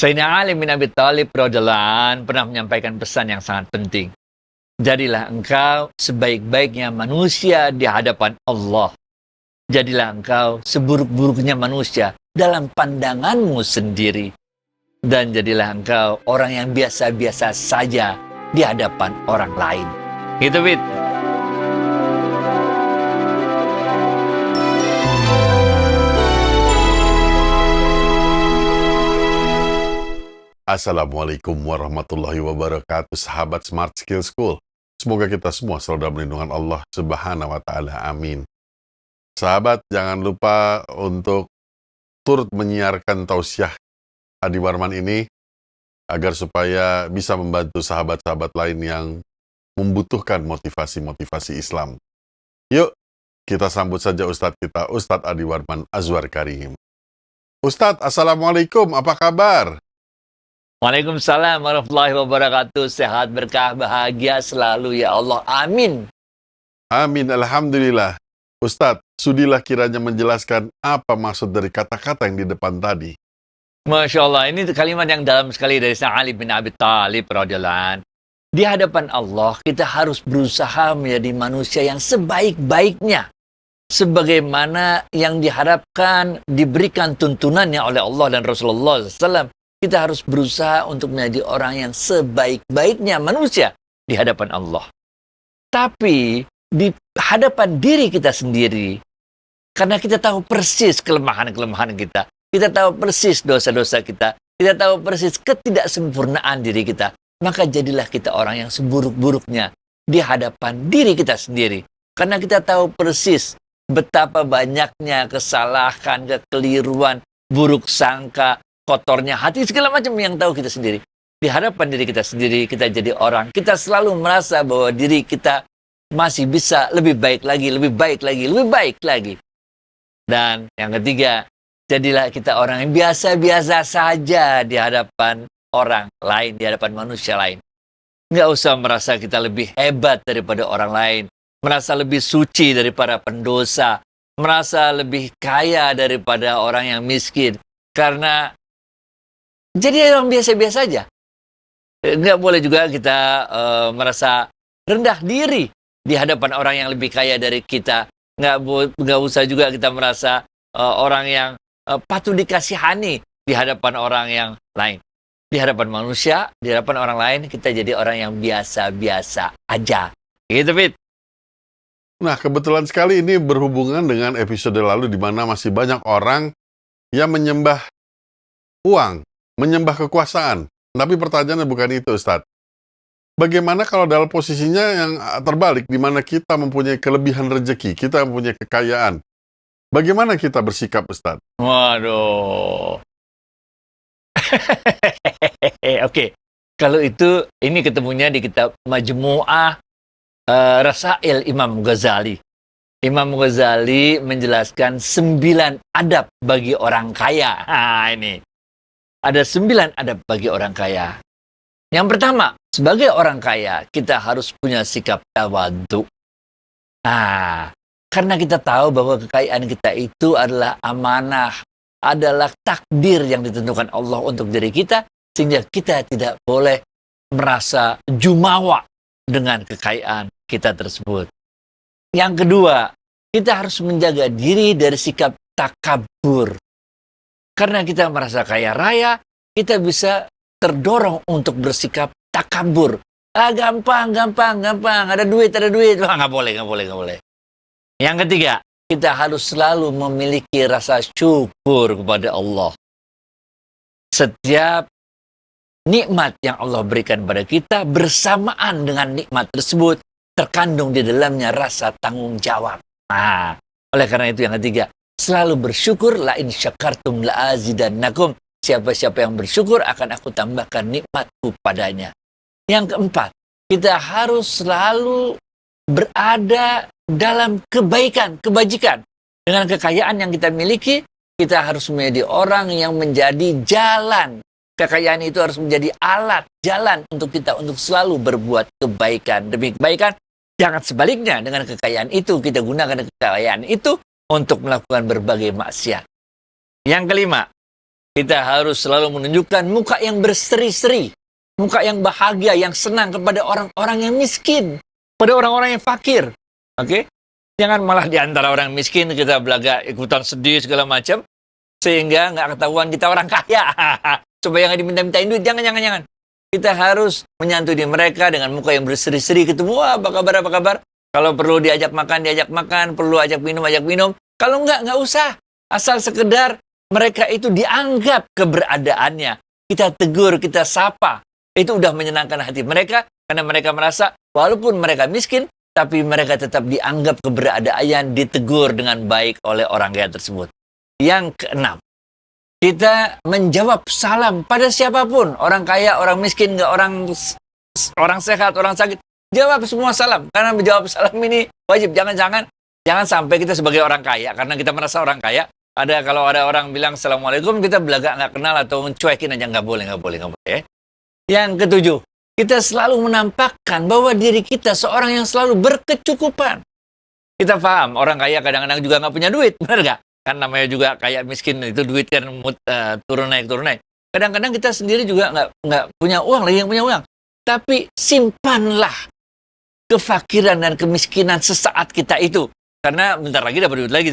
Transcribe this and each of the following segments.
Sayyidina Ali bin Abi Thalib radhiyallahu anhu pernah menyampaikan pesan yang sangat penting. Jadilah engkau sebaik-baiknya manusia di hadapan Allah. Jadilah engkau seburuk-buruknya manusia dalam pandanganmu sendiri. Dan jadilah engkau orang yang biasa-biasa saja di hadapan orang lain. Gitu, Fit. Assalamualaikum warahmatullahi wabarakatuh, sahabat Smart Skill School. Semoga kita semua selalu dalam lindungan Allah Subhanahu wa Ta'ala. Amin. Sahabat, jangan lupa untuk turut menyiarkan tausiah Adi Warman ini agar supaya bisa membantu sahabat-sahabat lain yang membutuhkan motivasi-motivasi Islam. Yuk, kita sambut saja Ustadz kita, Ustadz Adi Warman Azwar Karim. Ustadz, Assalamualaikum, apa kabar? Waalaikumsalam warahmatullahi wabarakatuh. Sehat, berkah, bahagia selalu ya Allah. Amin. Amin, alhamdulillah. Ustadz, sudilah kiranya menjelaskan apa maksud dari kata-kata yang di depan tadi. Masya Allah, ini kalimat yang dalam sekali dari Sayyidina Ali bin Abi Thalib radhiyallahu anhu. Di hadapan Allah, kita harus berusaha menjadi manusia yang sebaik-baiknya. Sebagaimana yang diharapkan, diberikan tuntunannya oleh Allah dan Rasulullah SAW. Kita harus berusaha untuk menjadi orang yang sebaik-baiknya manusia di hadapan Allah. Tapi di hadapan diri kita sendiri, karena kita tahu persis kelemahan-kelemahan kita, kita tahu persis dosa-dosa kita, kita tahu persis ketidaksempurnaan diri kita, maka jadilah kita orang yang seburuk-buruknya di hadapan diri kita sendiri. Karena kita tahu persis betapa banyaknya kesalahan, kekeliruan, buruk sangka, kotornya hati, segala macam yang tahu kita sendiri. Di hadapan diri kita sendiri, kita jadi orang. Kita selalu merasa bahwa diri kita masih bisa lebih baik lagi, lebih baik lagi, lebih baik lagi. Dan yang ketiga, jadilah kita orang yang biasa-biasa saja di hadapan orang lain, di hadapan manusia lain. Nggak usah merasa kita lebih hebat daripada orang lain, merasa lebih suci daripada pendosa, merasa lebih kaya daripada orang yang miskin. Karena jadi orang biasa-biasa aja. Nggak boleh juga kita merasa rendah diri di hadapan orang yang lebih kaya dari kita. Nggak usah juga kita merasa orang yang patut dikasihani di hadapan orang yang lain. Di hadapan manusia, di hadapan orang lain, kita jadi orang yang biasa-biasa aja. Gitu, Fit. Nah, kebetulan sekali ini berhubungan dengan episode lalu di mana masih banyak orang yang menyembah uang, menyembah kekuasaan. Tapi pertanyaannya bukan itu, Ustadz. Bagaimana kalau dalam posisinya yang terbalik, di mana kita mempunyai kelebihan rezeki, kita mempunyai kekayaan. Bagaimana kita bersikap, Ustadz? Waduh. Oke. Kalau itu, ini ketemunya di kitab Majmu'ah Rasail Imam Ghazali. Imam Ghazali menjelaskan 9 adab bagi orang kaya. Nah, ini. Ada 9 adab bagi orang kaya. Yang pertama, sebagai orang kaya, kita harus punya sikap tawadhu. Nah, karena kita tahu bahwa kekayaan kita itu adalah amanah, adalah takdir yang ditentukan Allah untuk diri kita, sehingga kita tidak boleh merasa jumawa dengan kekayaan kita tersebut. Yang kedua, kita harus menjaga diri dari sikap takabur. Karena kita merasa kaya raya, kita bisa terdorong untuk bersikap takabur. Gampang. Ada duit. Wah, nggak boleh. Yang ketiga, kita harus selalu memiliki rasa syukur kepada Allah. Setiap nikmat yang Allah berikan pada kita, bersamaan dengan nikmat tersebut, terkandung di dalamnya rasa tanggung jawab. Nah, oleh karena itu yang ketiga, selalu bersyukur, la in syakartum la azidannakum. Siapa-siapa yang bersyukur akan aku tambahkan nikmatku padanya. Yang keempat, kita harus selalu berada dalam kebaikan, kebajikan. Dengan kekayaan yang kita miliki, kita harus menjadi orang yang menjadi jalan. Kekayaan itu harus menjadi alat, jalan untuk kita untuk selalu berbuat kebaikan. Demi kebaikan, jangan sebaliknya dengan kekayaan itu, kita gunakan kekayaan itu untuk melakukan berbagai maksiat. Yang kelima, Kita harus selalu menunjukkan muka yang berseri-seri, muka yang bahagia, yang senang kepada orang-orang yang miskin, pada orang-orang yang fakir. Oke? Jangan malah di antara orang miskin kita belaga ikutan sedih segala macam, sehingga nggak ketahuan kita orang kaya. Supaya nggak diminta-mintain duit. Jangan. Kita harus menyantuni mereka dengan muka yang berseri-seri, ketemu, wah, apa kabar, apa kabar. Kalau perlu diajak makan, perlu ajak minum. Kalau nggak usah. Asal sekedar mereka itu dianggap keberadaannya. Kita tegur, kita sapa. Itu udah menyenangkan hati mereka, karena mereka merasa walaupun mereka miskin, tapi mereka tetap dianggap keberadaannya, ditegur dengan baik oleh orang kaya tersebut. Yang keenam, kita menjawab salam pada siapapun. Orang kaya, orang miskin, nggak orang sehat, orang sakit. Jawab semua salam. Karena menjawab salam ini wajib. Jangan sampai kita sebagai orang kaya, karena kita merasa orang kaya, kalau ada orang bilang Assalamualaikum, kita belaga nggak kenal atau mencuekin aja. Nggak boleh. Ya. Yang ketujuh, kita selalu menampakkan bahwa diri kita seorang yang selalu berkecukupan. Kita paham, orang kaya kadang-kadang juga nggak punya duit, benar nggak? Kan namanya juga kaya miskin, itu duit kan turun naik. Kadang-kadang kita sendiri juga nggak punya uang, lagi yang punya uang. Tapi simpanlah kefakiran dan kemiskinan sesaat kita itu. Karena bentar lagi dapat duit lagi.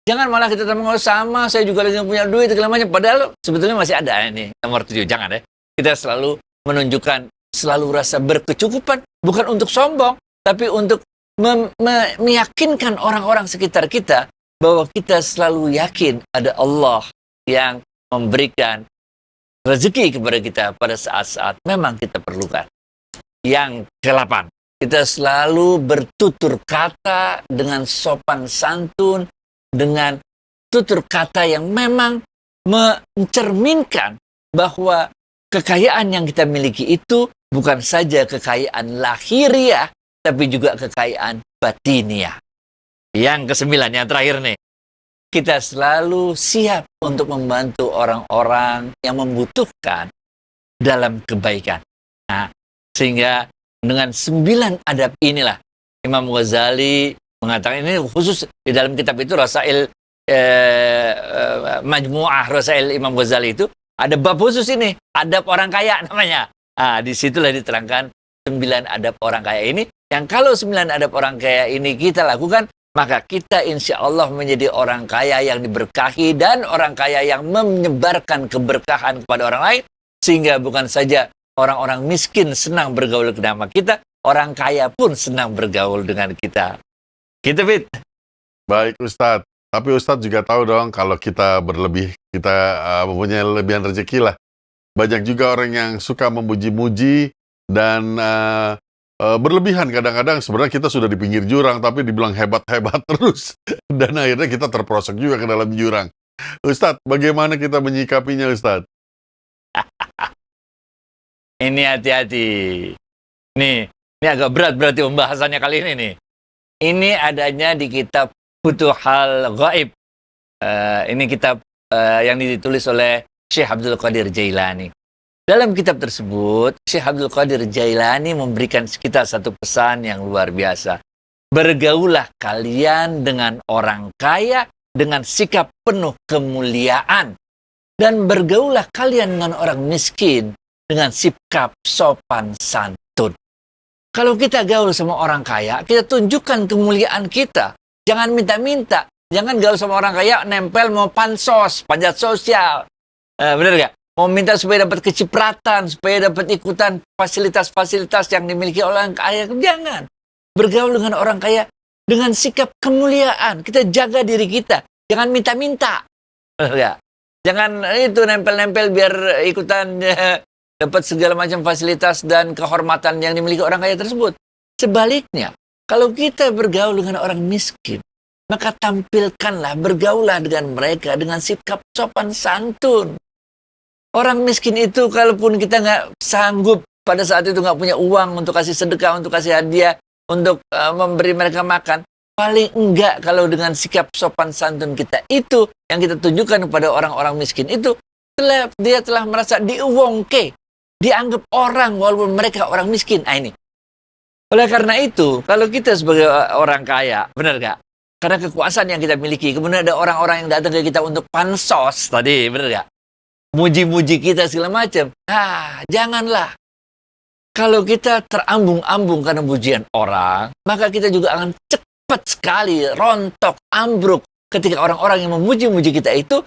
Jangan malah kita ngomong sama, saya juga lagi nggak punya duit, segala macam. Padahal sebetulnya masih ada ini, nomor 7. Jangan ya. Kita selalu menunjukkan, selalu rasa berkecukupan. Bukan untuk sombong, tapi untuk meyakinkan orang-orang sekitar kita bahwa kita selalu yakin ada Allah yang memberikan rezeki kepada kita pada saat-saat memang kita perlukan. Yang ke-8, kita selalu bertutur kata dengan sopan santun, dengan tutur kata yang memang mencerminkan bahwa kekayaan yang kita miliki itu bukan saja kekayaan lahiriah, tapi juga kekayaan batiniah. Yang ke-9, yang terakhir nih. Kita selalu siap untuk membantu orang-orang yang membutuhkan dalam kebaikan. Nah, sehingga dengan 9 adab inilah Imam Ghazali mengatakan, ini khusus di dalam kitab itu Rasail Majmu'ah Rasail Imam Ghazali itu ada bab khusus ini, adab orang kaya namanya. Nah, disitulah diterangkan 9 adab orang kaya ini, yang kalau 9 adab orang kaya ini kita lakukan, maka kita insya Allah menjadi orang kaya yang diberkahi dan orang kaya yang menyebarkan keberkahan kepada orang lain, sehingga bukan saja orang-orang miskin senang bergaul dengan kita, orang kaya pun senang bergaul dengan kita. Gitu, Fit. Baik, Ustadz. Tapi Ustadz juga tahu dong kalau kita berlebih, kita mempunyai lebihan rezeki lah. Banyak juga orang yang suka memuji-muji dan berlebihan. Kadang-kadang sebenarnya kita sudah di pinggir jurang, tapi dibilang hebat-hebat terus. Dan akhirnya kita terperosok juga ke dalam jurang. Ustadz, bagaimana kita menyikapinya, Ustadz? Ini hati-hati. Ini agak berat berarti pembahasannya kali ini nih. Ini adanya di kitab Futuhal Ghaib. Ini kitab yang ditulis oleh Syekh Abdul Qadir Jailani. Dalam kitab tersebut, Syekh Abdul Qadir Jailani memberikan kita satu pesan yang luar biasa. Bergaulah kalian dengan orang kaya dengan sikap penuh kemuliaan. Dan bergaulah kalian dengan orang miskin dengan sikap sopan santun. Kalau kita gaul sama orang kaya, kita tunjukkan kemuliaan kita. Jangan minta-minta. Jangan gaul sama orang kaya, nempel mau pansos, panjat sosial. Bener gak? Mau minta supaya dapat kecipratan, supaya dapat ikutan fasilitas-fasilitas yang dimiliki oleh orang kaya. Jangan. Bergaul dengan orang kaya dengan sikap kemuliaan. Kita jaga diri kita. Jangan minta-minta. Bener gak? Jangan itu nempel-nempel biar ikutan dapat segala macam fasilitas dan kehormatan yang dimiliki orang kaya tersebut. Sebaliknya, kalau kita bergaul dengan orang miskin, maka tampilkanlah, bergaulah dengan mereka dengan sikap sopan santun. Orang miskin itu, kalaupun kita nggak sanggup pada saat itu, nggak punya uang untuk kasih sedekah, untuk kasih hadiah, untuk memberi mereka makan, paling enggak kalau dengan sikap sopan santun kita itu, yang kita tunjukkan kepada orang-orang miskin itu, dia telah merasa diuwongke, dianggap orang walaupun mereka orang miskin. Ini. Oleh karena itu, kalau kita sebagai orang kaya, benar gak? Karena kekuasaan yang kita miliki, kemudian ada orang-orang yang datang ke kita untuk pansos tadi, benar gak? muji-muji kita segala macam. Janganlah. Kalau kita terambung-ambung karena pujian orang, maka kita juga akan cepat sekali rontok, ambruk ketika orang-orang yang memuji-muji kita itu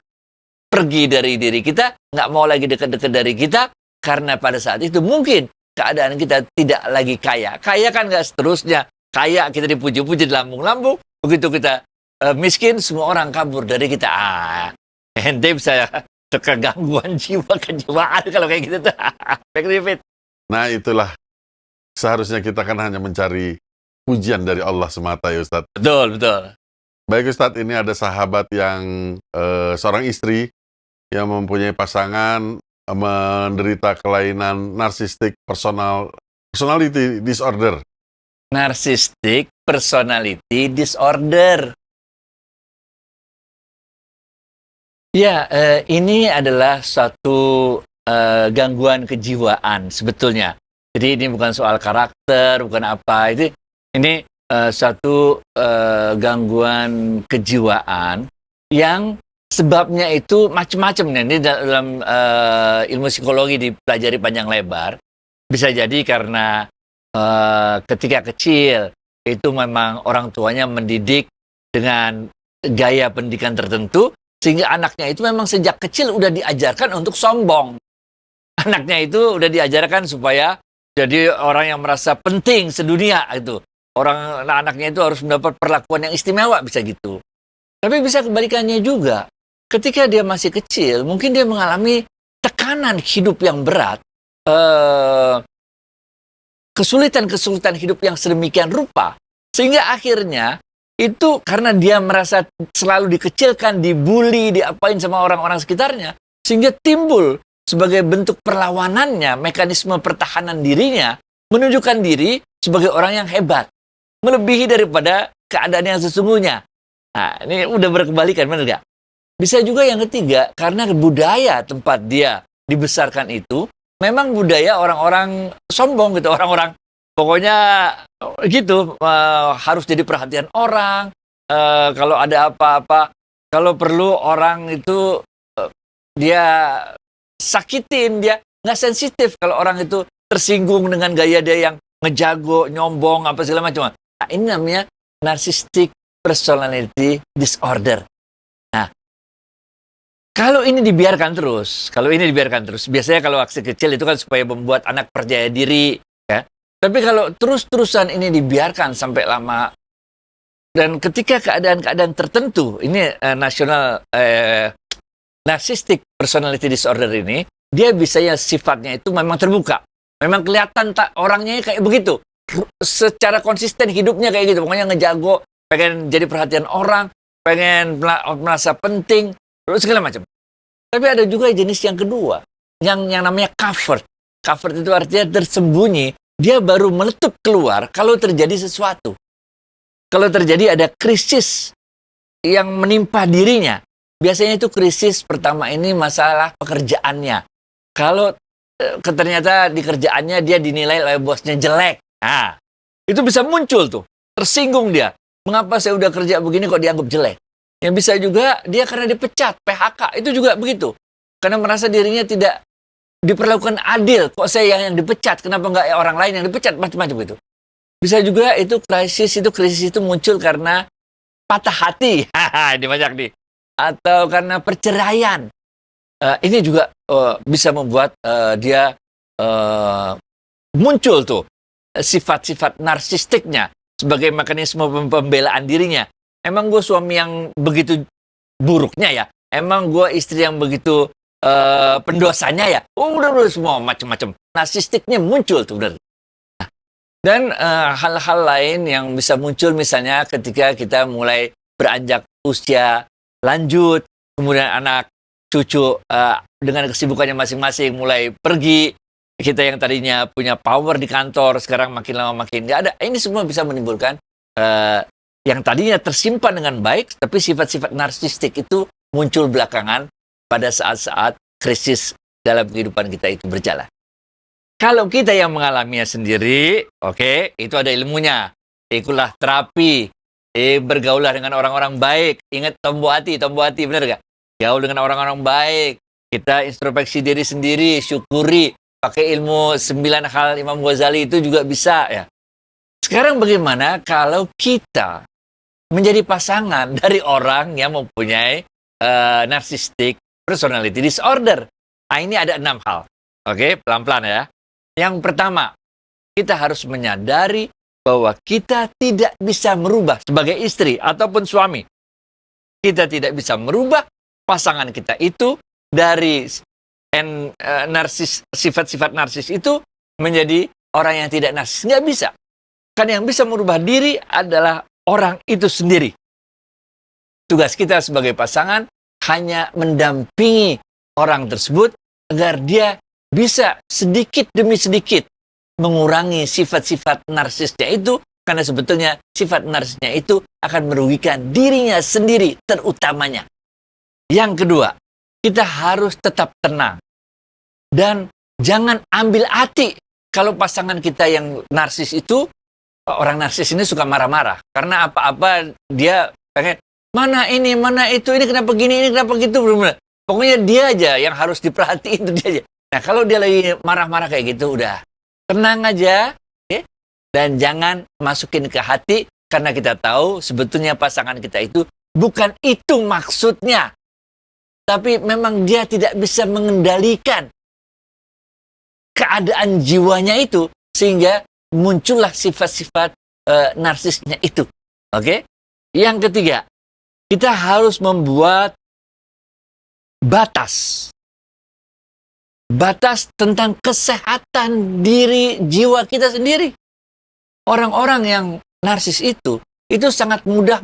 pergi dari diri kita, nggak mau lagi dekat-dekat dari kita, karena pada saat itu mungkin keadaan kita tidak lagi kaya. Kaya kan nggak seterusnya. Kaya kita dipuji-puji di lambung-lambung, begitu kita miskin, semua orang kabur dari kita. Ente bisa tergangguan jiwa, kejiwaan kalau kayak gitu tuh. Baik, Nah, itulah seharusnya kita kan hanya mencari pujian dari Allah semata ya Ustadz. Betul, betul. Baik Ustadz, ini ada sahabat yang seorang istri yang mempunyai pasangan menderita kelainan narcissistic personality disorder. Narcissistic personality disorder. Ya, ini adalah suatu gangguan kejiwaan sebetulnya. Jadi ini bukan soal karakter, bukan apa. Ini satu gangguan kejiwaan yang sebabnya itu macam-macam. Ini dalam ilmu psikologi dipelajari panjang lebar. Bisa jadi karena ketika kecil itu memang orang tuanya mendidik dengan gaya pendidikan tertentu, sehingga anaknya itu memang sejak kecil udah diajarkan untuk sombong. Anaknya itu udah diajarkan supaya jadi orang yang merasa penting sedunia itu. Anaknya itu harus mendapat perlakuan yang istimewa, bisa gitu. Tapi bisa kebalikannya juga. Ketika dia masih kecil, mungkin dia mengalami tekanan hidup yang berat, kesulitan-kesulitan hidup yang sedemikian rupa, sehingga akhirnya itu karena dia merasa selalu dikecilkan, dibully, diapain sama orang-orang sekitarnya, sehingga timbul sebagai bentuk perlawanannya, mekanisme pertahanan dirinya, menunjukkan diri sebagai orang yang hebat, melebihi daripada keadaan yang sesungguhnya. Nah, ini udah berkebalikan, benar nggak? Bisa juga yang ketiga, karena budaya tempat dia dibesarkan itu, memang budaya orang-orang sombong gitu, orang-orang pokoknya gitu, harus jadi perhatian orang, kalau ada apa-apa, kalau perlu orang itu dia sakitin, dia nggak sensitif kalau orang itu tersinggung dengan gaya dia yang ngejago, nyombong, apa segala macam. Nah, ini namanya narcissistic personality disorder. Nah, kalau ini dibiarkan terus, biasanya kalau aksi kecil itu kan supaya membuat anak percaya diri, ya. Tapi kalau terus-terusan ini dibiarkan sampai lama, dan ketika keadaan-keadaan tertentu, ini narcissistic personality disorder ini, dia biasanya sifatnya itu memang terbuka. Memang kelihatan orangnya kayak begitu. Secara konsisten hidupnya kayak gitu. Pokoknya ngejago, pengen jadi perhatian orang, pengen merasa penting, terus segala macam. Tapi ada juga jenis yang kedua, yang namanya covert. Covert itu artinya tersembunyi. Dia baru meletup keluar kalau terjadi sesuatu. Kalau terjadi ada krisis yang menimpa dirinya. Biasanya itu krisis pertama ini masalah pekerjaannya. Kalau ternyata di kerjaannya dia dinilai oleh bosnya jelek. Nah, itu bisa muncul tuh. Tersinggung dia. Mengapa saya udah kerja begini kok dianggap jelek? Yang bisa juga dia karena dipecat, PHK. Itu juga begitu. Karena merasa dirinya tidak diperlakukan adil. Kok saya yang dipecat? Kenapa nggak orang lain yang dipecat? Macam-macam itu. Bisa juga itu krisis itu muncul karena patah hati. Ini banyak nih. Atau karena perceraian. Ini juga bisa membuat dia muncul tuh sifat-sifat narsistiknya sebagai mekanisme pembelaan dirinya. Emang gue suami yang begitu buruknya ya? Emang gue istri yang begitu pendosanya ya? Udah semua macam-macam. Narsistiknya muncul tuh, bener. Dan hal-hal lain yang bisa muncul misalnya ketika kita mulai beranjak usia lanjut, kemudian anak cucu dengan kesibukannya masing-masing mulai pergi, kita yang tadinya punya power di kantor sekarang makin lama makin nggak ada. Ini semua bisa menimbulkan yang tadinya tersimpan dengan baik, tapi sifat-sifat narsistik itu muncul belakangan pada saat-saat krisis dalam kehidupan kita itu berjalan. Kalau kita yang mengalaminya sendiri, oke, itu ada ilmunya. Ikutlah terapi. Bergaulah dengan orang-orang baik. Ingat tombo hati, benar gak? Gaul dengan orang-orang baik. Kita introspeksi diri sendiri, syukuri, pakai ilmu 9 hal Imam Ghazali itu juga bisa ya. Sekarang bagaimana kalau kita menjadi pasangan dari orang yang mempunyai narcissistic personality disorder? Nah, ini ada 6 hal. Oke, pelan-pelan ya. Yang pertama, kita harus menyadari bahwa kita tidak bisa merubah sebagai istri ataupun suami. Kita tidak bisa merubah pasangan kita itu dari sifat-sifat narsis itu menjadi orang yang tidak narsis. Nggak bisa. Karena yang bisa merubah diri adalah orang itu sendiri. Tugas kita sebagai pasangan hanya mendampingi orang tersebut agar dia bisa sedikit demi sedikit mengurangi sifat-sifat narsisnya itu, karena sebetulnya sifat narsisnya itu akan merugikan dirinya sendiri terutamanya. Yang kedua, kita harus tetap tenang dan jangan ambil hati kalau pasangan kita yang narsis itu, orang narsis ini suka marah-marah karena apa-apa dia pengen mana itu, ini kenapa gini, ini kenapa gitu, bener-bener. Pokoknya dia aja yang harus diperhatiin, itu dia aja. Nah, kalau dia lagi marah-marah kayak gitu, udah tenang aja, okay? Dan jangan masukin ke hati, karena kita tahu sebetulnya pasangan kita itu bukan itu maksudnya. Tapi memang dia tidak bisa mengendalikan keadaan jiwanya itu, sehingga muncullah sifat-sifat narsisnya itu. Oke? Yang ketiga, kita harus membuat batas. Batas tentang kesehatan diri jiwa kita sendiri. Orang-orang yang narsis itu sangat mudah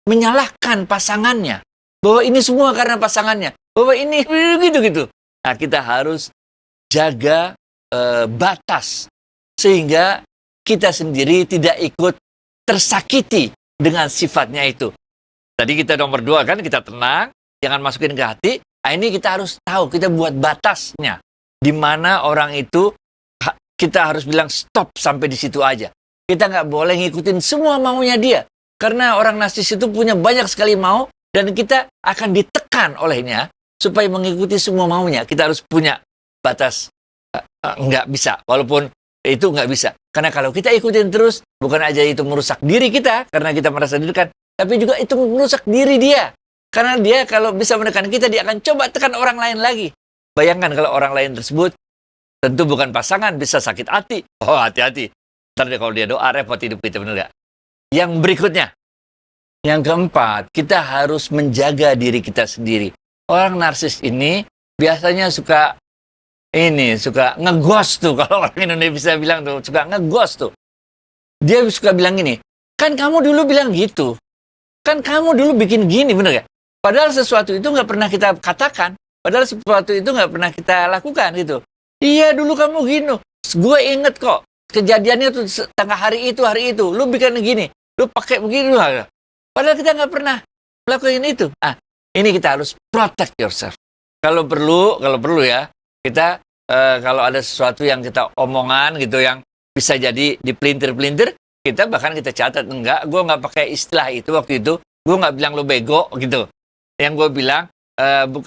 menyalahkan pasangannya. Bahwa ini semua karena pasangannya. Bahwa ini gitu-gitu. Nah, kita harus jaga batas. Sehingga kita sendiri tidak ikut tersakiti dengan sifatnya itu. Tadi kita nomor 2 kan, kita tenang, jangan masukin ke hati. Nah, ini kita harus tahu, kita buat batasnya. Di mana orang itu, kita harus bilang stop sampai di situ aja. Kita nggak boleh ngikutin semua maunya dia. Karena orang narsis itu punya banyak sekali mau, dan kita akan ditekan olehnya supaya mengikuti semua maunya. Kita harus punya batas. Nggak bisa, walaupun itu nggak bisa. Karena kalau kita ikutin terus, bukan aja itu merusak diri kita, karena kita merasa ditekan, tapi juga itu merusak diri dia. Karena dia kalau bisa menekan kita, dia akan coba tekan orang lain lagi. Bayangkan kalau orang lain tersebut, tentu bukan pasangan, bisa sakit hati. Oh, hati-hati. Ntar kalau dia doa, repot hidup kita, bener gak? Yang berikutnya, yang keempat, kita harus menjaga diri kita sendiri. Orang narsis ini biasanya suka ngeghost tuh, kalau orang Indonesia bilang tuh, suka ngeghost tuh. Dia suka bilang gini, kan kamu dulu bilang gitu. Kan kamu dulu bikin gini, bener gak? Padahal sesuatu itu nggak pernah kita katakan. Padahal sesuatu itu nggak pernah kita lakukan gitu. Iya, dulu kamu gini. Gue inget kok. Kejadiannya tuh tengah hari itu. Lu bikin gini. Lu pakai begini. Padahal kita nggak pernah melakukan itu. Ah, ini kita harus protect yourself. Kalau perlu ya. Kita kalau ada sesuatu yang kita omongan gitu yang bisa jadi dipelintir-pelintir, kita bahkan kita catat. Enggak, gue nggak pakai istilah itu waktu itu. Gue nggak bilang lu bego gitu. Yang gue bilang,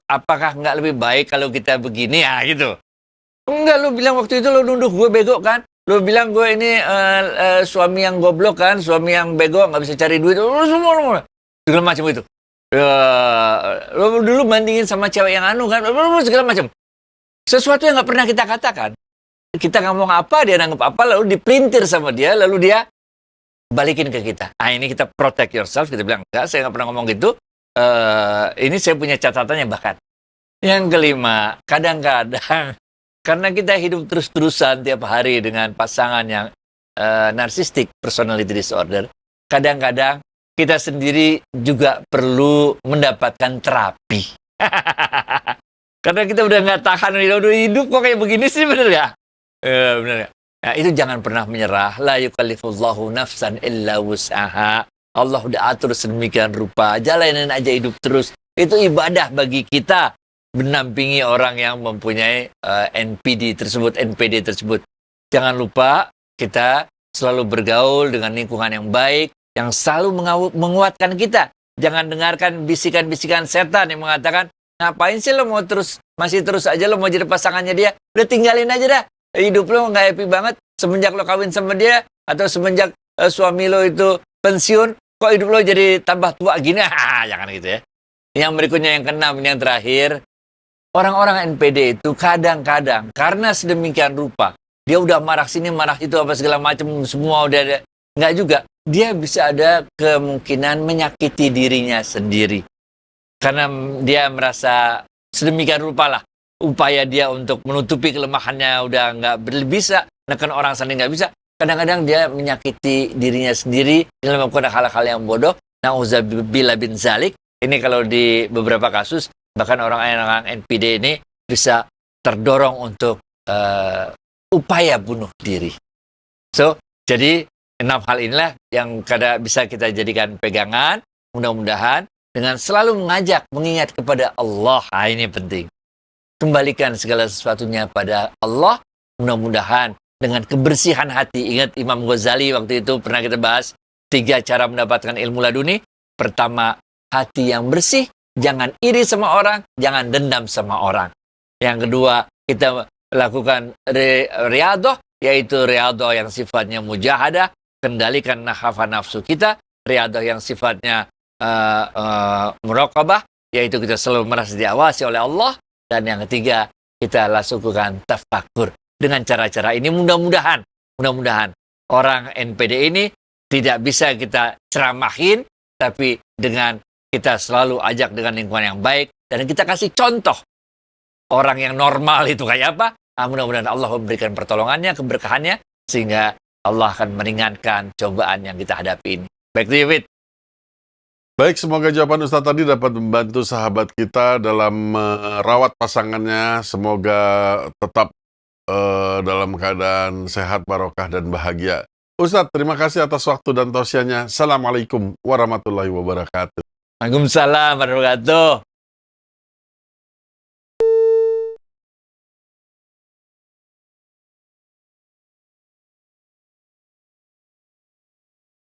apakah nggak lebih baik kalau kita begini ya gitu. Enggak, lu bilang waktu itu lu nuduh gue bego kan. Lu bilang gue ini suami yang goblok kan, suami yang bego, nggak bisa cari duit. Semua segala macam itu. Lu dulu bandingin sama cewek yang anu kan, segala macam. Sesuatu yang nggak pernah kita katakan. Kita ngomong apa, dia nanggep apa, lalu dipelintir sama dia, lalu dia balikin ke kita. Nah, ini kita protect yourself. Kita bilang, enggak, saya nggak pernah ngomong gitu. Ini saya punya catatannya bahkan. Yang kelima, kadang-kadang karena kita hidup terus-terusan tiap hari dengan pasangan yang narcissistic personality disorder, kadang-kadang kita sendiri juga perlu mendapatkan terapi. Karena kita udah nggak tahan, udah hidup kok kayak begini sih, bener ya? Bener ya? Nah, itu jangan pernah menyerah. La yukallifullahu nafsan illa wus'aha. Allah udah atur sedemikian rupa. Jalanin aja hidup terus. Itu ibadah bagi kita. Menampingi orang yang mempunyai NPD tersebut. Jangan lupa kita selalu bergaul dengan lingkungan yang baik, yang selalu menguatkan kita. Jangan dengarkan bisikan-bisikan setan yang mengatakan, Ngapain sih lo mau masih terus aja lo mau jadi pasangannya dia? Udah tinggalin aja dah. Hidup lo nggak happy banget semenjak lo kawin sama dia atau semenjak suami lo itu pensiun, kok hidup lo jadi tambah tua gini? Jangan gitu ya. Yang berikutnya yang keenam, yang terakhir, orang-orang NPD itu kadang-kadang karena sedemikian rupa, dia udah marah sini, marah itu, apa segala macam, semua udah ada. Nggak juga. Dia bisa ada kemungkinan menyakiti dirinya sendiri. Karena dia merasa sedemikian rupa lah. Upaya dia untuk menutupi kelemahannya udah nggak bisa. Neken orang sendiri nggak bisa. Kadang-kadang dia menyakiti dirinya sendiri dengan melakukan hal-hal yang bodoh. Na'udzubillah bin zalik. Ini kalau di beberapa kasus, bahkan orang-orang NPD ini bisa terdorong untuk upaya bunuh diri. So, jadi 6 hal inilah yang kadang bisa kita jadikan pegangan, mudah-mudahan dengan selalu mengajak, mengingat kepada Allah. Ini penting. Kembalikan segala sesuatunya pada Allah, mudah-mudahan dengan kebersihan hati. Ingat Imam Ghazali waktu itu pernah kita bahas 3 cara mendapatkan ilmu laduni. Pertama, hati yang bersih, jangan iri sama orang, jangan dendam sama orang. Yang kedua, kita lakukan riyadhah, yaitu riyadhah yang sifatnya mujahadah, kendalikan hawa nafsu kita. Riyadhah yang sifatnya muraqabah, yaitu kita selalu merasa diawasi oleh Allah. Dan yang ketiga, kita lakukan tafakkur. Dengan cara-cara ini mudah-mudahan orang NPD ini tidak bisa kita ceramahin, tapi dengan kita selalu ajak dengan lingkungan yang baik, dan kita kasih contoh orang yang normal itu kayak apa. Mudah-mudahan Allah memberikan pertolongannya, keberkahannya, sehingga Allah akan meringankan cobaan yang kita hadapi ini. Baik to you, Fit. Baik, semoga jawaban Ustadz tadi dapat membantu sahabat kita dalam merawat pasangannya. Semoga tetap dalam keadaan sehat, barokah, dan bahagia. Ustadz, terima kasih atas waktu dan tausiahnya. Assalamualaikum warahmatullahi wabarakatuh. Waalaikumsalam warahmatullahi wabarakatuh.